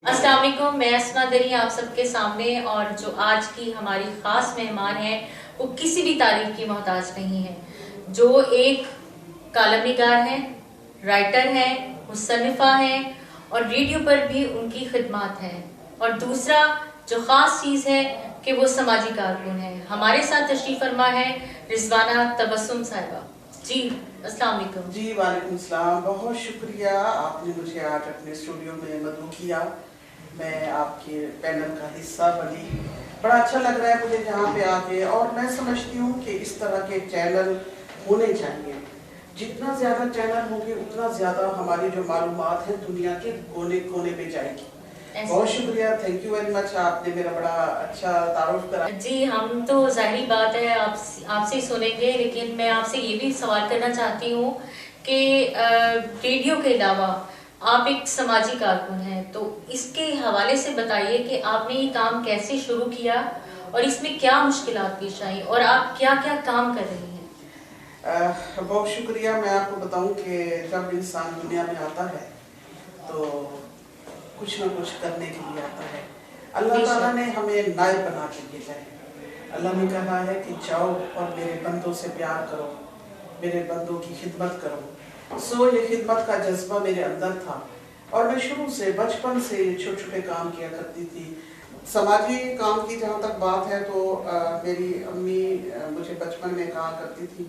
अस्सलाम वालेकुम, मैं अस्मा दरी आप सबके सामने। और जो आज की हमारी ख़ास मेहमान है वो किसी भी तारीफ की मोहताज नहीं है। जो एक कालम निगार है, राइटर है, मुसन्निफ़ा है और रेडियो पर भी उनकी खिदमत है। और दूसरा जो ख़ास चीज़ है कि वो समाजी कारकुन है। हमारे साथ तशरीफ़ फरमा है रिजवाना तबस्सुम साहिबा। जी अस्सलाम वालेकुम। जी वालेकुम सलाम, बहुत शुक्रिया आपने मुझे आज अपने स्टूडियो में मदऊ किया। मैं आपके पैनल का हिस्सा बनी, बड़ा अच्छा लग रहा है मुझे यहाँ पे आके। और मैं समझती हूँ कि इस तरह के चैनल होने चाहिए। जितना ज़्यादा चैनल होंगे उतना ज़्यादा हमारी जो मालूमात है दुनिया के कोने कोने में जाएगी। बहुत शुक्रिया, थैंक यू वेरी मच, आपने मेरा बड़ा अच्छा तारुफ करा। जी हम तो जाहिर बात है आपसे ही सुनेंगे, लेकिन मैं आपसे ये भी सवाल करना चाहती हूँ कि रेडियो के अलावा आप एक समाजी कारकुन हैं, तो इसके हवाले से बताइए कि आपने ये काम कैसे शुरू किया और इसमें क्या मुश्किलात पेश आई और आप क्या क्या काम कर रही हैं। बहुत शुक्रिया। मैं आपको बताऊं कि जब इंसान दुनिया में आता है तो कुछ ना कुछ करने के लिए आता है। अल्लाह ताला ने हमें नायब बना के भेजा है। अल्लाह ने कहा है कि जाओ और मेरे बंदों से प्यार करो, मेरे बंदों की खिदमत करो। सो ये खिदमत का जज्बा मेरे अंदर था और मैं शुरू से बचपन से छोटे छोटे काम किया करती थी। समाजी काम की जहाँ तक बात है तो मेरी अम्मी मुझे बचपन में कहा करती थी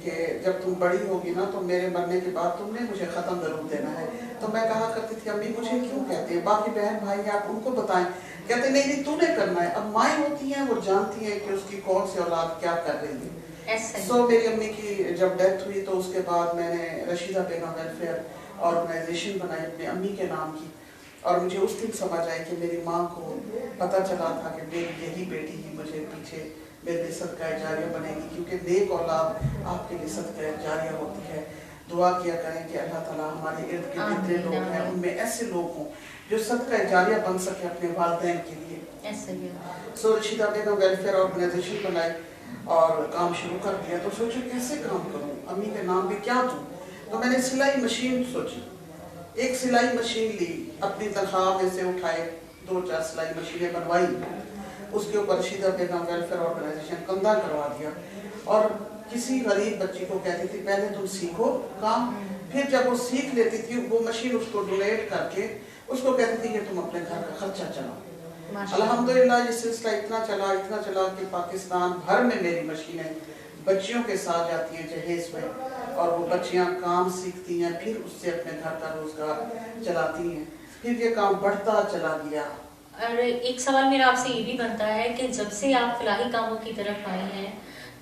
कि जब तुम बड़ी होगी ना तो मेरे मरने के बाद तुमने मुझे ख़त्म ज़रूर देना है। तो मैं कहा करती थी अम्मी मुझे क्यों कहते हैं, बाकी बहन भाई आप उनको बताएं। कहते नहीं नहीं तूने करना है। अब माएँ होती हैं वो जानती हैं कि उसकी कौन सी औलाद क्या कर रही है। सो मेरी अम्मी की जब डेथ हुई तो उसके बाद मैंने रशीदा बेगम वेलफेयर ऑर्गेनाइजेशन बनाई अपनी अम्मी के नाम की। और मुझे उस दिन समझ आई कि मेरी माँ को पता चला था कि मेरी यही बेटी ही मुझे पीछे मेरे लिए सदका जारिया बनेगी, क्योंकि नेक औलाद आपके लिए सदका जारिया होती है। दुआ किया करें कि अल्लाह ताला हमारे इर्द गिर्द जितने लोग हैं उनमें ऐसे लोग हों जो सदका जारिया बन सके अपने वालिदैन के लिए। सो रशीदा बेगम वेलफेयर ऑर्गेनाइजेशन बनाई और काम शुरू कर दिया। तो सोचो कैसे काम करूँ, अम्मी के नाम पे क्या दूँ। तो मैंने सिलाई मशीन सोची, एक सिलाई मशीन ली, अपनी तनख्वाह में से उठाए 2-4 सिलाई मशीनें बनवाई, उसके ऊपर रशीदा बेगम वेलफेयर ऑर्गेनाइजेशन कंधा करवा दिया। और किसी गरीब बच्ची को कहती थी पहले तुम सीखो काम, फिर जब वो सीख लेती थी वो मशीन उसको डोनेट करके उसको कहती थी कि तुम अपने घर का खर्चा चलाओ। अल्हम्दुलिल्लाह ये सिलसिला इतना चला कि पाकिस्तान भर में मेरी मशीनें बच्चियों के साथ जाती हैं जहेज में और वो बच्चियां काम सीखती हैं, फिर उससे अपने घर का रोजगार चलाती हैं। फिर ये काम बढ़ता चला गया। और एक सवाल मेरा आपसे ये भी बनता है कि जब से आप फलाही कामों की तरफ आई हैं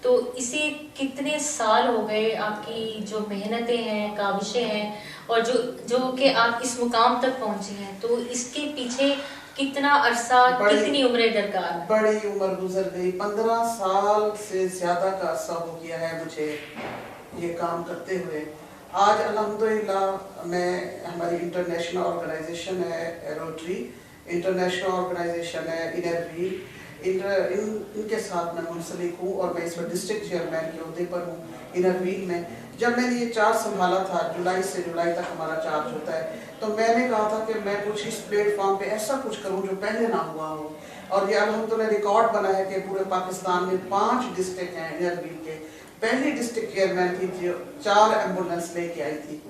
तो इसे कितने साल हो गए, आपकी जो मेहनतें हैं, काविशें हैं और जो कि आप इस मुकाम तक पहुंची हैं, तो इसके पीछे कितना अरसा, कितनी उम्रें दरकार? बड़ी उम्र गुजर गई, 15 साल से ज्यादा का अरसा हो गया है मुझे ये काम करते हुए। आज अल्हम्दुलिल्लाह मैं हमारी इंटरनेशनल ऑर्गेनाइजेशन है रोटरी इंटरनेशनल ऑर्गेनाइजेशन है इनरव्हील, इनके साथ मैं मुंसलिक हूँ और मैं इस पर डिस्ट्रिक्ट चेयरमैन के अहदे पर हूँ इनरव्हील में। जब मैंने ये चार्ज संभाला था, जुलाई से जुलाई तक हमारा चार्ज होता है, तो मैंने कहा था कि मैं कुछ इस प्लेटफॉर्म पे ऐसा कुछ करूं जो पहले ना हुआ हो। और ये अल्हम्दुलिल्लाह रिकॉर्ड बना है कि पूरे पाकिस्तान में 5 डिस्ट्रिक्ट हैं इनरव्हील के। पहली डिस्ट्रिक्ट चेयरमैन थी जो 4 एम्बुलेंस लेके आई थी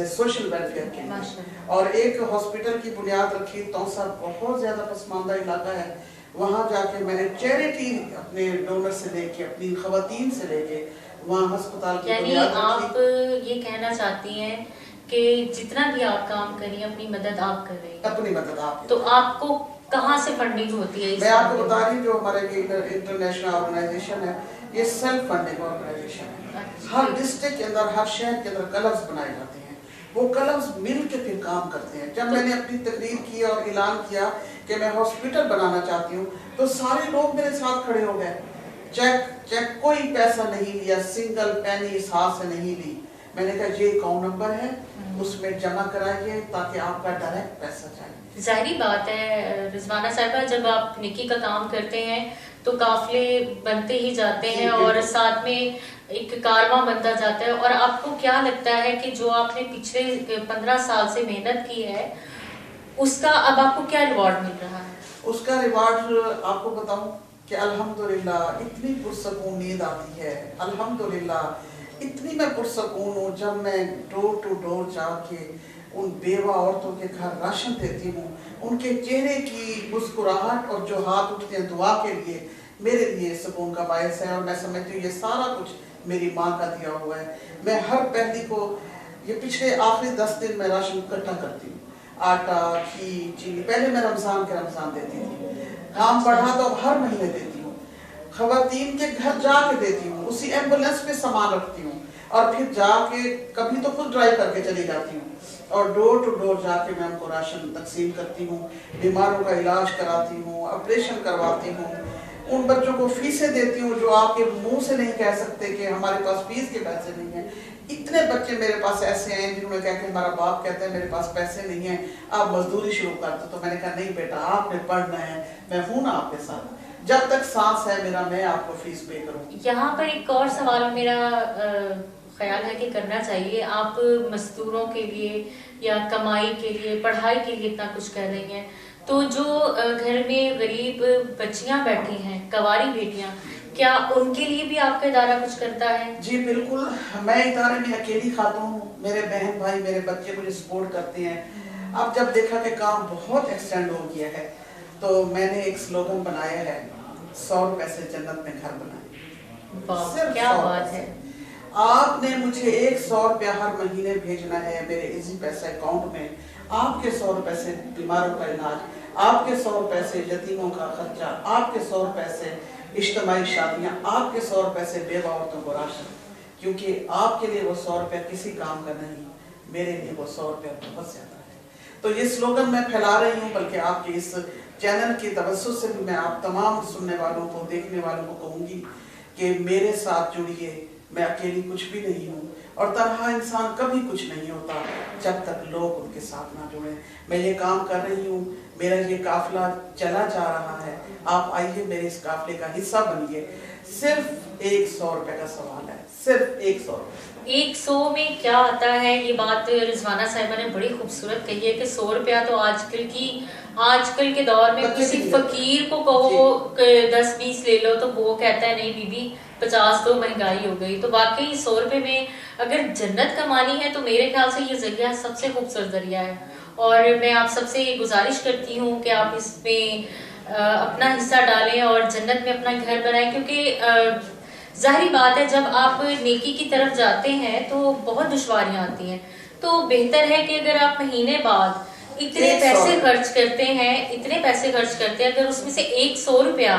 सोशल वेलफेयर के लिए, और एक हॉस्पिटल की बुनियाद रखी। तौसा बहुत ज्यादा पसमानदा इलाका है, वहाँ जाके मैंने चैरिटी अपने डोनर से लेके अपनी खवातीन से लेके वहाँ अस्पताल की बुनियाद रखी। आप ये कहना चाहती हैं कि जितना भी आप काम करिए अपनी मदद आप कर रही हैं, अपनी मदद आप, तो आपको कहाँ से फंडिंग होती है? मैं आपको बता रही हूँ जो हमारे इंटरनेशनल ऑर्गेनाइजेशन है ये सेल्फ फंडिंग ऑर्गेनाइजेशन है। हर डिस्ट्रिक्ट के अंदर, हर शहर के अंदर क्लब्स बनाए जाते हैं, वो क्लब्स मिल के फिर काम करते हैं। जब मैंने अपनी तकरीर की और ऐलान किया कि मैं हॉस्पिटल बनाना चाहती हूँ तो सारे लोग मेरे साथ खड़े हो गए। चेक कोई पैसा नहीं लिया, सिंगल पेनी इस हाथ से नहीं ली। मैंने कहा ये अकाउंट नंबर है, उसमें जमा कराइए ताकि आपका डायरेक्ट पैसा जाए। जाहिर बात है रिजवाना साहिबा, जब आप निकी का काम करते हैं तो काफिले बनते ही जाते हैं और साथ में एक कारवां बनता जाता है। और आपको क्या लगता है कि जो आपने पिछले 15 साल से मेहनत की है اس کا اب آپ کو کیا ریوارڈ مل رہا ہے؟ اس کا ریوارڈ آپ کو بتاؤں کہ الحمدللہ اتنی پرسکون نیند آتی ہے، الحمدللہ اتنی میں پرسکون ہوں جب میں ڈور ٹو ڈور جا کے ان بیوہ عورتوں کے گھر راشن دیتی ہوں، ان کے چہرے کی مسکراہٹ اور جو ہاتھ اٹھتے ہیں دعا کے لیے میرے لیے سکون کا باعث ہے، اور میں سمجھتی ہوں یہ سارا کچھ میری ماں کا دیا ہوا ہے۔ میں ہر پہلی کو یہ پچھلے آخری 10 دن میں راشن اکٹھا کرتی ہوں، آٹا، گھی، چینی، پہلے میں رمضان کے رمضان دیتی تھی، کام بڑھا تو اب ہر مہینے دیتی ہوں، خواتین کے گھر جا کے دیتی ہوں، اسی ایمبولینس پہ سامان رکھتی ہوں، اور پھر جا کے کبھی تو خود ڈرائیو کر کے چلی جاتی ہوں، اور ڈور ٹو ڈور جا کے میں ان کو راشن تقسیم کرتی ہوں، بیماروں کا علاج کراتی ہوں، آپریشن کرواتی ہوں، ان بچوں کو فیسیں دیتی ہوں جو آپ کے منہ سے نہیں کہہ سکتے کہ ہمارے پاس فیس کے پیسے نہیں ہیں۔ اتنے بچے میرے پاس ایسے ہیں جنہوں نے کہا کہ ہمارا باپ کہتا ہے میرے پاس پیسے نہیں ہیں، آپ مزدوری شروع کر دو، تو میں نے کہا نہیں بیٹا آپ نے پڑھنا ہے، میں ہوں نا آپ کے ساتھ، جب تک سانس ہے میرا میں آپ کو فیس پے کروں۔ یہاں پر ایک اور سوال میرا خیال ہے کہ کرنا چاہیے، آپ مزدوروں کے لیے یا کمائی کے لیے، پڑھائی کے لیے اتنا کچھ کر رہی ہیں، تو جو گھر میں غریب بچیاں بیٹھی ہیں، کنواری بیٹیاں، کیا ان کے لیے بھی آپ کا ادارہ کچھ کرتا ہے؟ جی بالکل، میں ادارے میں اکیلی خاتون ہوں، میرے بہن بھائی میرے بچے مجھے سپورٹ کرتے ہیں۔ اب جب دیکھا کہ کام بہت ایکسٹینڈ ہو گیا ہے تو میں نے ایک سلوگن بنایا ہے، 100 روپے سے جنت میں گھر بنائے، صرف کیا 100 بات روپے ہے! سے۔ آپ نے مجھے 100 روپیہ ہر مہینے بھیجنا ہے میرے ایزی پیسہ اکاؤنٹ میں، آپ کے 100 روپے سے بیماروں کا علاج، آپ کے 100 روپے سے یتیموں کا خرچہ، آپ کے 100 روپے سے اجتماعی شادیاں، آپ کے 100 روپے سے بیوہ عورتوں کو راشن، کیونکہ آپ کے لیے وہ 100 روپے کسی کام کا نہیں، میرے لیے وہ 100 روپے بہت زیادہ ہے۔ تو یہ سلوگن میں پھیلا رہی ہوں، بلکہ آپ کے اس چینل کی توسط سے بھی میں آپ تمام سننے والوں کو، دیکھنے والوں کو کہوں گی کہ میرے ساتھ جڑیے، میں اکیلی کچھ بھی نہیں ہوں، اور تنہا انسان کبھی کچھ نہیں ہوتا جب تک لوگ ان کے ساتھ نہ جڑیں۔ میں یہ کام کر رہی ہوں، میرا یہ قافلہ چلا جا رہا ہے، آپ آئیے میرے اس قافلے کا حصہ بنیے۔ صرف 100 روپے کا سوال ہے، صرف 100 روپے۔ 100 میں کیا آتا ہے؟ یہ بات رضوانہ صاحبہ نے بڑی خوبصورت کہی ہے کہ 100 روپیہ تو آج کل کے دور میں کسی فقیر کو کہو کہ 10-20 لے لو تو وہ کہتا ہے نہیں بی بی 50 تو مہنگائی ہو گئی۔ تو واقعی 100 روپے میں اگر جنت کمانی ہے تو میرے خیال سے یہ ذریعہ سب سے خوبصورت ذریعہ ہے، اور میں آپ سب سے یہ گزارش کرتی ہوں کہ آپ اس میں اپنا حصہ ڈالیں اور جنت میں اپنا گھر بنائیں، کیونکہ ظاہری بات ہے جب آپ نیکی کی طرف جاتے ہیں تو بہت دشواریاں آتی ہیں، تو بہتر ہے کہ اگر آپ مہینے بعد اتنے پیسے خرچ کرتے ہیں اگر اس میں سے 100 روپیہ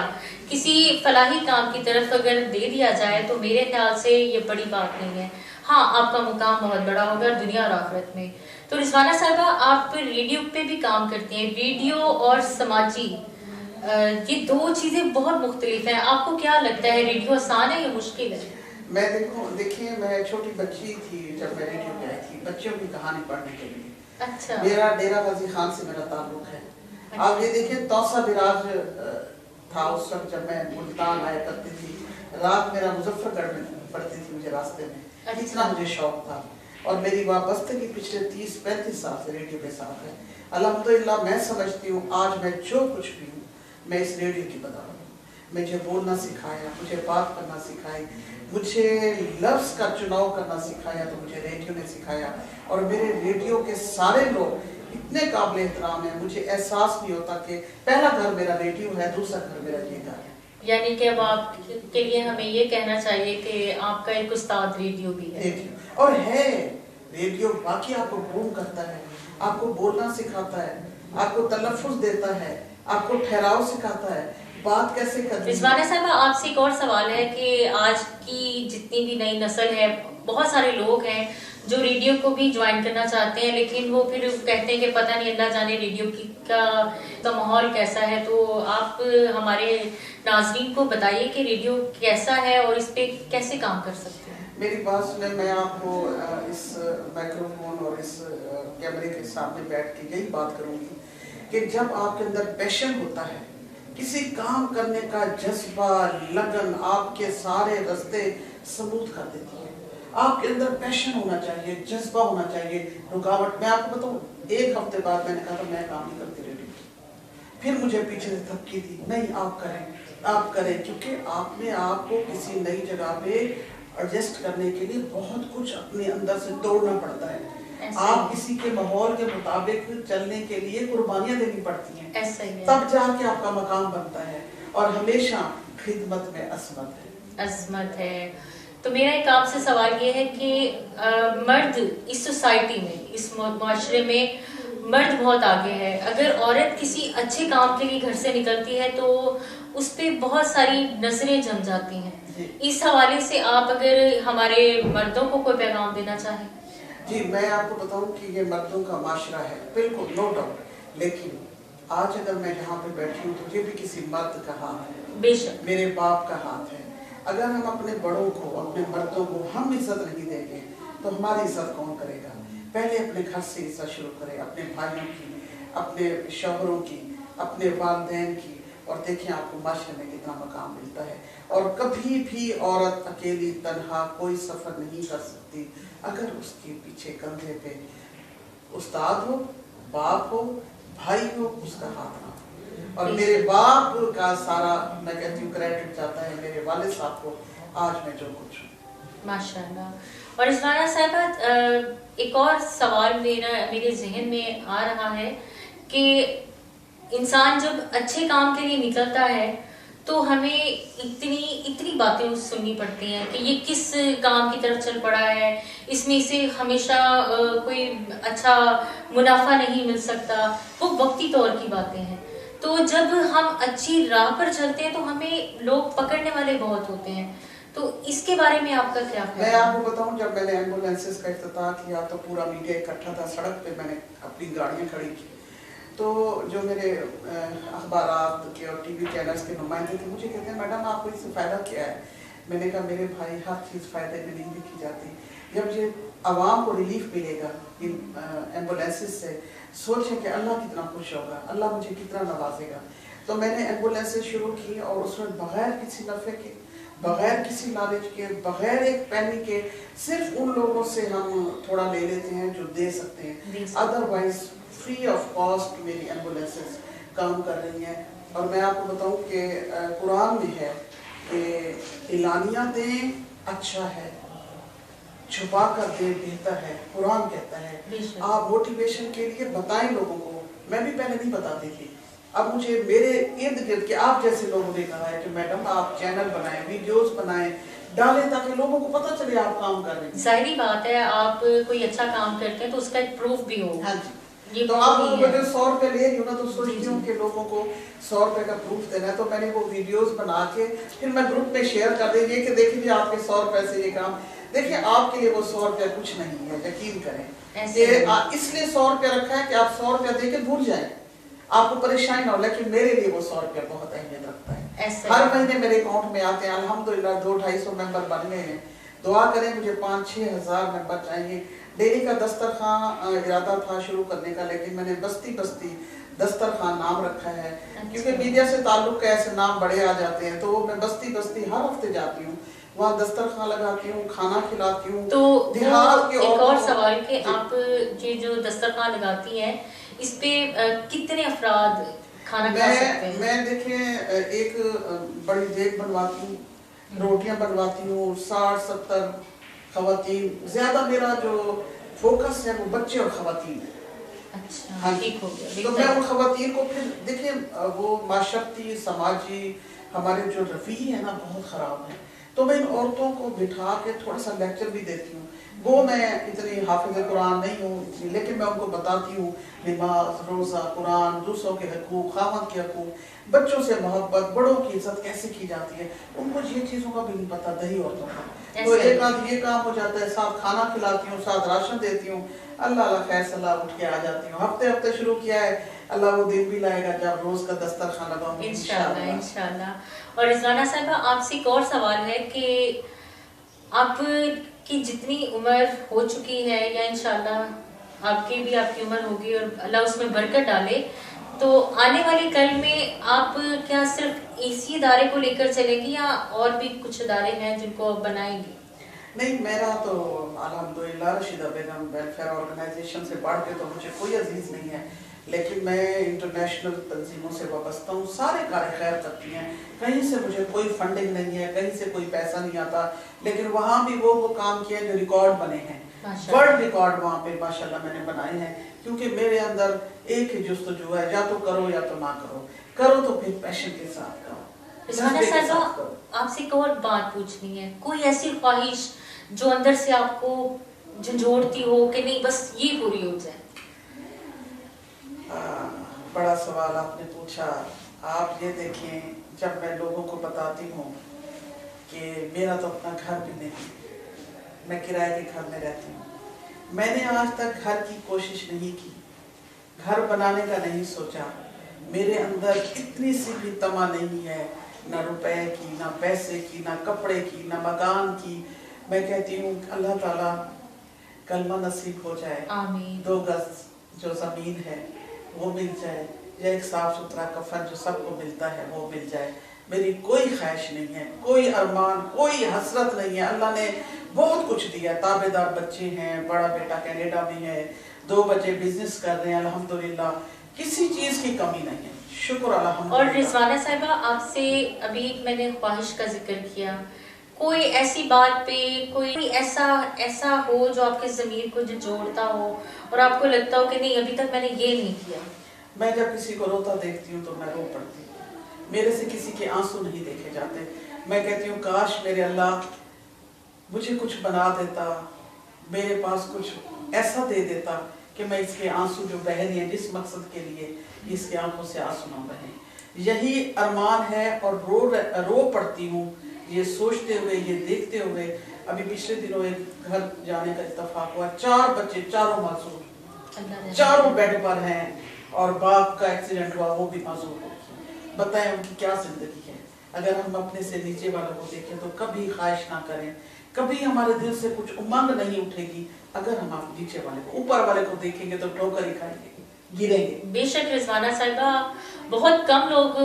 کسی فلاحی کام کی طرف اگر دے دیا جائے تو میرے خیال سے یہ بڑی بات نہیں ہے۔ ہاں آپ کا مقام بہت بڑا ہوگا دنیا اور آخرت میں۔ تو رضوانہ صاحبہ آپ ریڈیو پہ بھی کام کرتی ہیں، ریڈیو اور سماجی یہ دو چیزیں بہت مختلف ہیں، آپ کو کیا لگتا ہے ریڈیو آسان ہے یا مشکل ہے؟ میں دیکھیے میں چھوٹی بچی تھی جب میں ریڈیو پہ آئی تھی بچوں کی کہانی پڑھنے کے لیے۔ اچھا، میرا ڈیرہ غازی خان سے میرا تعلق ہے۔ آپ یہ دیکھیں توسا براج تھا اس وقت جب میں ملتان آیا کرتی تھی، رات میرا مظفر گڑھ میں پڑتی تھی مجھے راستے میں، اتنا مجھے شوق تھا، اور میری وابستگی پچھلے 30-35 سال سے ریڈیو کے ساتھ ہے۔ الحمدللہ میں سمجھتی ہوں آج میں جو کچھ بھی ہوں میں اس ریڈیو کی بدولت ہوں۔ مجھے بولنا سکھایا، مجھے بات کرنا سکھائی، مجھے لفظ کا چناؤ کرنا سکھایا تو مجھے ریڈیو نے سکھایا، اور میرے ریڈیو کے سارے لوگ اتنے قابل احترام ہیں، مجھے احساس نہیں ہوتا کہ پہلا گھر میرا ریڈیو ہے، دوسرا گھر میرا یہ گھر ہے۔ یعنی کہ اب آپ کے لیے ہمیں یہ کہنا چاہیے کہ آپ کا ایک استاد ریڈیو بھی ہے۔ اور ہے ریڈیو باقی آپ کو گروم کرتا ہے، آپ کو بولنا سکھاتا ہے، آپ کو تلفظ دیتا ہے، آپ کو ٹھہراؤ سکھاتا ہے، بات کیسے کرنی ہے۔ رضوانہ صاحبہ آپ سے ایک اور سوال ہے کہ آج کی جتنی بھی نئی نسل ہے، بہت سارے لوگ ہیں جو ریڈیو کو بھی جوائن کرنا چاہتے ہیں، لیکن وہ پھر کہتے ہیں کہ پتہ نہیں اللہ جانے ریڈیو کا ماحول کیسا ہے۔ تو آپ ہمارے ناظرین کو بتائیے کہ ریڈیو کیسا ہے اور اس پہ کیسے کام کر سکتے ہیں۔ میری بات سنیں، میں آپ کو اس مائکرو فون اور اس کیمرے کے سامنے بیٹھ کے یہی بات کروں گی کہ جب آپ کے اندر پیشن ہوتا ہے، کسی کام کرنے کا جذبہ، لگن آپ کے سارے راستے سموتھ کر دیتی ہے، آپ کے اندر پیشن ہونا چاہیے، جذبہ ہونا چاہیے، رکاوٹ. میں آپ کو بتاؤں 1 ہفتے بعد میں نے کہا تھا میں کام نہیں کرتی ریڈیو. پھر مجھے پیچھے سے دھمکی دی، نہیں آپ کریں، آپ کریں، کیونکہ آپ نے آپ کو کسی نئی جگہ پہ ایڈجسٹ کرنے کے لیے بہت کچھ اپنے اندر سے توڑنا پڑتا ہے. آپ کسی کے ماحول کے مطابق چلنے کے لیے قربانیاں دینی پڑتی ہیں، تب جا کے آپ کا مقام بنتا ہے. اور ہمیشہ خدمت میں عظمت ہے. تو میرا ایک آپ سے سوال یہ ہے کہ مرد اس سوسائٹی میں، اس معاشرے میں مرد بہت آگے ہے. اگر عورت کسی اچھے کام کے لیے گھر سے نکلتی ہے تو اس پہ بہت ساری نظریں جم جاتی ہیں. اس حوالے سے آپ اگر ہمارے مردوں کو کوئی پیغام دینا چاہیں. جی میں آپ کو بتاؤں کہ یہ مردوں کا معاشرہ ہے، بالکل نو ڈاؤٹ. لیکن آج اگر میں یہاں پہ بیٹھی ہوں تو یہ بھی کسی مرد کا ہاتھ ہے، بے شک میرے باپ کا ہاتھ ہے. اگر ہم اپنے بڑوں کو، اپنے مردوں کو ہم عزت نہیں دیں گے تو ہماری عزت کون کرے گا؟ پہلے اپنے گھر سے عزت شروع کریں، اپنے بھائیوں کی، اپنے شوہروں کی، اپنے والدین کی، اور دیکھیں آپ کو معاشرے میں کتنا مقام ملتا ہے. اور کبھی بھی عورت اکیلی تنہا کوئی سفر نہیں کر سکتی اگر اس کے پیچھے کندھے پہ استاد ہو، باپ ہو، بھائی ہو، اس کا ہاتھ نہ ہو. اور میرے باپ کا سارا میں کہتی ہوں کریڈٹ جاتا ہے میرے والد صاحب کو، آج میں جو کچھ ہوں. ماشاءاللہ. اور رضوانہ صاحبہ ایک اور سوال میرے ذہن میں آ رہا ہے کہ انسان جب اچھے کام کے لیے نکلتا ہے تو ہمیں اتنی باتیں سننی پڑتی ہیں کہ یہ کس کام کی طرف چل پڑا ہے، اس میں اسے ہمیشہ کوئی اچھا منافع نہیں مل سکتا. وہ وقتی طور کی باتیں ہیں. تو جب ہم اچھی راہ پر چلتے ہیں تو ہمیں لوگ پکڑنے والے بہت ہوتے ہیں. تو اس کے بارے میں آپ کا کیا خیال ہے؟ میں آپ کو بتاؤں جب میں نے ایمبولینسز کا افتتاح کیا تو پورا میڈیا اکٹھا تھا، سڑک پہ میں نے اپنی گاڑیاں کھڑی کی. تو جو میرے اخبارات کے اور ٹی وی چینلز کے نمائندے تھے مجھے کہتے ہیں میڈم آپ کو اس سے فائدہ کیا ہے؟ میں نے کہا میرے بھائی ہر چیز فائدے میں نہیں لکھی جاتی. جب یہ عوام کو ریلیف ملے گا ان ایمبولینسز سے، سوچیں کہ اللہ کتنا خوش ہوگا، اللہ مجھے کتنا نوازے گا. تو میں نے ایمبولینسز شروع کی اور اس میں بغیر کسی نفع کے، بغیر کسی لالچ کے، بغیر ایک پینی کے، صرف ان لوگوں سے ہم تھوڑا لے لیتے ہیں جو دے سکتے ہیں. ادروائز فری آف کاسٹ میری ایمبولینسز کام کر رہی ہیں. اور میں آپ کو بتاؤں کہ قرآن میں ہے کہ اعلانیہ دیں اچھا ہے، چھپا کر دیں بہتر ہے. قرآن کہتا ہے آپ موٹیویشن کے لیے بتائیں لوگوں کو. میں بھی پہلے نہیں بتاتی تھی، اب مجھے میرے ارد گرد کے آپ جیسے لوگوں نے کہا ہے کہ میڈم آپ چینل بنائیں، ویڈیوز بنائیں، ڈالیں تاکہ لوگوں کو پتہ چلے آپ کام کر رہے ہیں. ظاہری بات ہے آپ کوئی اچھا کام کرتے ہیں تو اس کا ایک پروف بھی ہو. ہاں جی. تو آپ کو مجھے 100 روپے لے گی نا تو سوچتی ہوں کہ لوگوں کو 100 روپے کا پروف دینا ہے. تو میں نے وہ ویڈیوز بنا کے پھر میں گروپ میں شیئر کر دیں گے کہ دیکھیں جی آپ کے 100 روپے سے یہ کام. دیکھیں آپ کے لیے وہ 100 روپے کچھ نہیں ہے، یقین کریں. اس لیے 100 روپے رکھا ہے کہ آپ 100 روپے دے کے بھول جائیں، آپ کو پریشانی نہ ہو. لیکن میرے لیے وہ 100 روپے بہت اہمیت رکھتا ہے. ہر مہینے میرے اکاؤنٹ میں آتے ہیں الحمدللہ 200-250 ممبر بن گئے ہیں. دعا کریں مجھے 5-6 ہزار ممبر چاہیے. ڈیلی کا دسترخوان ارادہ تھا شروع کرنے کا، لیکن میں نے بستی بستی دسترخوان نام رکھا ہے کیونکہ میڈیا سے تعلق کے ایسے نام بڑے آ جاتے ہیں. تو میں بستی بستی ہر ہفتے جاتی ہوں، وہاں دسترخوان لگاتی ہوں، کھانا کھلاتی ہوں. تو دیہات کے ایک اور سوال کہ آپ یہ جو دسترخوان لگاتی ہیں اس پہ کتنے افراد کھانا کھا سکتے ہیں؟ میں دیکھیں ایک بڑی دیگ بنواتی ہوں، روٹیاں بنواتی ہوں، 60-70 خواتین. زیادہ میرا جو فوکس ہے وہ بچے اور خواتین ہیں. اچھا ٹھیک ہو گیا. تو میں ان خواتین کو پھر دیکھیں وہ معاشرتی سماجی ہمارے جو رویے ہیں نا بہت خراب ہیں. تو میں ان عورتوں کو بٹھا کے تھوڑا سا لیکچر بھی دیتی ہوں. وہ میں اتنی حافظ قرآن نہیں ہوں لیکن میں ان کو بتاتی ہوں نماز، روزہ، قرآن، دوسروں کے حقوق، خاوند کے حقوق، بچوں سے محبت، بڑوں کی عزت کیسے کی جاتی ہے. ان کو یہ چیزوں کا بھی نہیں پتا، دہی عورتوں کا. تو ایک آدھ یہ کام ہو جاتا ہے، ساتھ کھانا کھلاتی ہوں، ساتھ راشن دیتی ہوں. اللہ خیر صلاح اٹھ کے آ جاتی ہوں. ہفتے شروع کیا ہے، اللہ وہ دن بھی لائے گا جب روز کا دسترخوان لگاؤں گی انشاءاللہ. اور رضوانہ صاحبہ آپ سے ایک اور سوال ہے کہ آپ کی جتنی عمر ہو چکی ہے یا انشاءاللہ آپ کی بھی آپ کی عمر ہوگی اور اللہ اس میں برکت ڈالے، تو آنے والے کل میں آپ کیا صرف اسی ادارے کو لے کر چلیں گی یا اور بھی کچھ ادارے ہیں جن کو آپ بنائیں گی؟ नहीं, मेरा तो अल्हम्दुलिल्लाह रशीदा बेगम वेलफेयर ऑर्गेनाइजेशन से बढ़ के तो मुझे कोई अजीज नहीं है, लेकिन मैं इंटरनेशनल तंजीमों से वाबस्ता हूँ, सारे कार खैर करती हैं, कहीं से मुझे कोई फंडिंग नहीं है, कहीं से कोई पैसा नहीं आता, लेकिन वहाँ भी वो काम किया जो रिकॉर्ड बने हैं, वर्ल्ड रिकॉर्ड वहाँ पे माशाल्लाह मैंने बनाए हैं, क्योंकि मेरे अंदर एक ही जुस्तजू है, या तो करो या तो ना करो, करो तो फिर पैशन के साथ करो। आपसे एक और बात पूछनी है, कोई ऐसी ख्वाहिश जो अंदर से आपको झंझोड़ती हो कि नहीं बस ये पूरी हो जाए? बड़ा सवाल आपने पूछा। आप ये देखें, जब मैं लोगों को बताती हूँ कि मेरा तो अपना घर भी नहीं, मैं किराए के घर में रहती हूँ, मैंने आज तक घर की कोशिश नहीं की, घर बनाने का नहीं सोचा, मेरे अंदर इतनी सी भी तमा नहीं है, ना रुपए की, ना पैसे की, ना कपड़े की, ना मकान की। मैं कहती हूँ अल्लाह ताला कलमा नसीब हो जाए, आमीन। 2 गज जो ज़मीन है वो मिल जाए, या एक साफ सुथरा कफन जो सबको मिलता है वो मिल जाए। मेरी कोई ख्वाहिश नहीं है, कोई अरमान, कोई हसरत नहीं है। अल्लाह ने बहुत कुछ दिया, ताबेदार बच्चे हैं, बड़ा बेटा कनाडा में है, 2 बच्चे बिजनेस कर रहे हैं, अल्हम्दुलिल्लाह किसी चीज की कमी नहीं है, शुक्र अल्हम्दुलिल्लाह। और रिजवाना साहिबा, आपसे अभी मैंने ख्वाहिश का जिक्र किया, कोई ऐसी बात पे कोई ऐसा हो जो आपके ज़मीर को जोड़ता हो और आपको लगता हो कि नहीं अभी तक मैंने ये नहीं किया? मैं जब किसी को रोता देखती हूँ तो मैं रो पड़ती हूँ, मेरे से किसी के आंसू नहीं देखे जाते। मैं कहती हूँ काश मेरे अल्लाह मुझे कुछ बना देता, मेरे पास कुछ ऐसा दे देता कि मैं इसके आंसू जो बह रहे हैं जिस मकसद के लिए, इसके आंखों से आंसू ना बहे। यही अरमान है और रो पड़ती हूँ ये सोचते हुए, ये देखते हुए। अभी पिछले दिनों एक घर जाने का इत्तेफाक हुआ, 4 बच्चे, चारों मासूम, चारों बेड पर हैं, और बाप का एक्सीडेंट हुआ वो भी मासूम हो। बताएं उनकी क्या जिंदगी है। अगर हम अपने से नीचे वालों को देखें तो कभी ख्वाहिश ना करें, कभी हमारे दिल से कुछ उमंग नहीं उठेगी। अगर हम आप नीचे वाले को, ऊपर वाले को देखेंगे तो ठोकर ही खाएंगे, गिरेंगे। बेशक रिजवाना साहिबा, बहुत कम लोग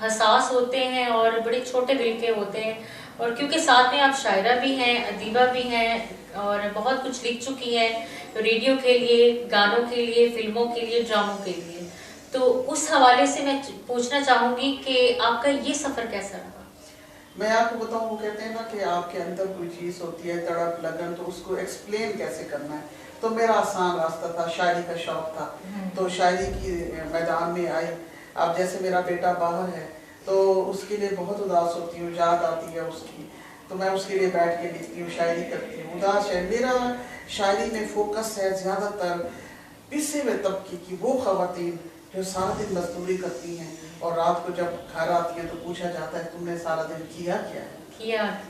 हसास होते हैं और बड़े छोटे दिल के होते हैं, और क्योंकि साथ में आप शायरा भी हैं, अदीबा भी हैं और बहुत कुछ लिख चुकी हैं रेडियो के लिए, गानों के लिए, फिल्मों के लिए, ड्रामों के लिए, तो उस हवाले से मैं पूछना चाहूंगी कि आपका ये सफर कैसा रहा? मैं आपको बताऊं, वो कहते हैं ना कि आपके अंदर कोई चीज़ होती है, तड़प लगन, तो उसको एक्सप्लेन कैसे करना है। तो मेरा आसान रास्ता था, शायरी का शौक था, तो शायरी की मैदान में आई। अब जैसे मेरा बेटा बाहर है तो उसके लिए बहुत उदास होती हूँ, याद आती है उसकी, तो मैं उसके लिए बैठ के लिखती हूँ, शायरी करती हूँ। उदास है, मेरा शायरी में फोकस है ज़्यादातर पिसे हुए तबके की वो ख़वातीन जो सारा दिन मजदूरी करती हैं और रात को जब घर आती हैं तो पूछा जाता है तुमने सारा दिन किया क्या?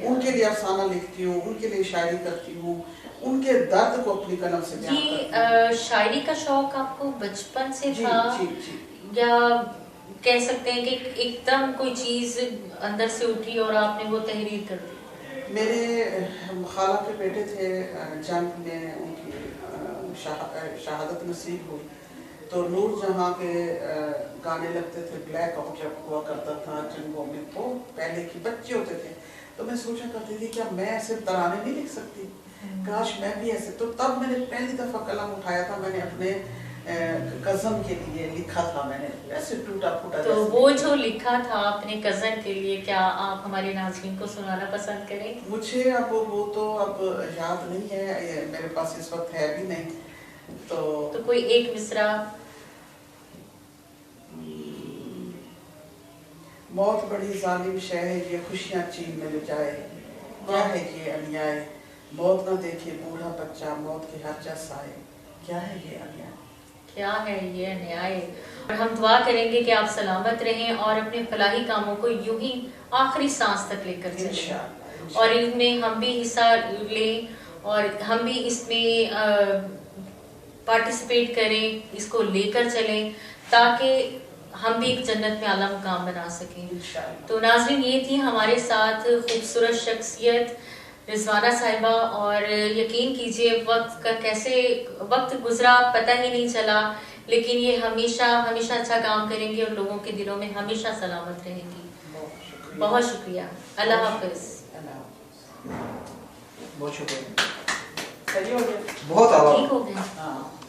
उनके लिए अफसाना लिखती हूँ, उनके लिए शायरी करती हूँ, उनके दर्द को अपनी कलम से बयान करती हूँ। शायरी का शौक आपको बचपन से था? जी। या कह सकते हैं कि एकदम कोई चीज अंदर से उठी और आपने वो तहरीर कर दी? मेरे खाला के बेटे थे, जंग में उनकी शहादत नसीब हुई, तो नूर जहाँ के गाने लगते थे, ब्लैक आउट जब हुआ करता था जंगों में, वो पहले के बच्चे होते थे, तो मैं सोचा करती थी क्या मैं ऐसे तराने नहीं लिख सकती, काश मैं भी ऐसे। तो तब मैंने पहली दफ़ा कलम उठाया था, मैंने अपने कज़न के लिए लिखा था, मैंने ऐसे टूटा फूटा। तो वो जो लिखा था अपने कज़न के लिए, क्या आप हमारे नाज़रीन को सुनाना पसंद करें? मुझे अब वो तो अब याद नहीं है, मेरे पास इस वक्त है भी नहीं, तो कोई एक मिसरा। मौत बड़ी जालिम शय है, ये खुशियाँ छीन में ले जाए, क्या है ये अन्याय, मौत ना देखे बूढ़ा बच्चा, मौत के हर जस आए, क्या है ये अन्याय, क्या है ये अन्याय। और हम दुआ करेंगे कि आप सलामत रहें और अपने फलाही कामों को यूं ही आखिरी सांस तक लेकर चलें, और इनमें हम भी हिस्सा लें और हम भी इसमें पार्टिसिपेट करें, इसको लेकर चलें, ताकि हम भी एक जन्नत में आला मुकाम बना सकें। तो नाज़रीन, ये थी हमारे साथ खूबसूरत शख्सियत रिजवाना साहिबा, और यकीन कीजिए वक्त का कैसे वक्त गुजरा पता ही नहीं चला, लेकिन ये हमेशा हमेशा अच्छा काम करेंगे और लोगों के दिलों में हमेशा सलामत रहेंगी। बहुत शुक्रिया। अल्लाह हाफ़िज़। بہت شکریہ. صحیح ہو گیا؟ بہت آواز. ٹھیک ہو گیا. ہاں